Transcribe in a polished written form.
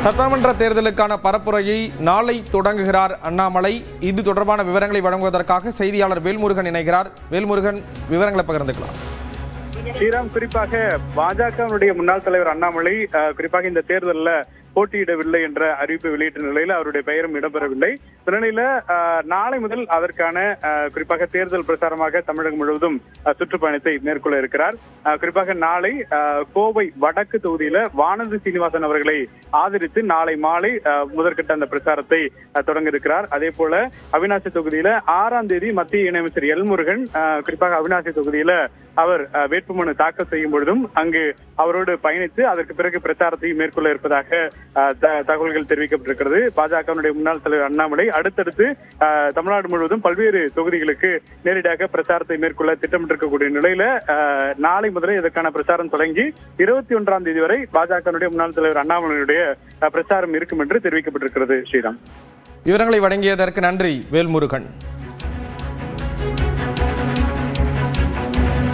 சட்டமன்ற தேர்தலுக்கான பரப்புரையை நாளை தொடங்குகிறார் அண்ணாமலை. இது தொடர்பான விவரங்களை வழங்குவதற்காக செய்தியாளர் வேல்முருகன் இணைகிறார். வேல்முருகன், விவரங்களை பகிர்ந்துக்கலாம். ஸ்ரீராம், குறிப்பாக பாஜகவினுடைய முன்னாள் தலைவர் அண்ணாமலை குறிப்பாக இந்த தேர்தலில் போட்டியிடவில்லை என்ற அறிவிப்பு வெளியிட்ட நிலையில் அவருடைய பெயரும் இடம்பெறவில்லை. இந்த நிலையில நாளை முதல் அதற்கான குறிப்பாக தேர்தல் பிரச்சாரமாக தமிழகம் முழுவதும் சுற்றுப்பயணத்தை மேற்கொள்ள இருக்கிறார். குறிப்பாக நாளை கோவை வடக்கு தொகுதியில வானதி சீனிவாசன் அவர்களை ஆதரித்து நாளை மாலை முதற்கட்ட அந்த பிரச்சாரத்தை தொடங்க இருக்கிறார். அதே போல அவிநாசி தொகுதியில 6ஆம் தேதி மத்திய இணையமைச்சர் எல் முருகன் குறிப்பாக அவிநாசி தொகுதியில அவர் வேட்புமனு தாக்கல் செய்யும் பொழுதும் அங்கு அவரோடு பயணித்து அதற்கு பிறகு பிரச்சாரத்தையும் மேற்கொள்ள இருப்பதாக தகவல்கள் தெரிவிக்கப்பட்டிருக்கிறது. பாஜகவினுடைய முன்னாள் தலைவர் அண்ணாமலை அடுத்தடுத்து தமிழ்நாடு முழுவதும் பல்வேறு தொகுதிகளுக்கு நேரடியாக பிரச்சாரத்தை மேற்கொள்ள திட்டமிட்டிருக்கக்கூடிய நிலையில நாளை முதலே இதற்கான பிரச்சாரம் தொடங்கி 21ஆம் தேதி வரை பாஜகவினுடைய முன்னாள் தலைவர் அண்ணாமலையுடைய பிரச்சாரம் இருக்கும் என்று தெரிவிக்கப்பட்டிருக்கிறது. ஸ்ரீராம், விவரங்களை வழங்கியதற்கு நன்றி வேல்முருகன்.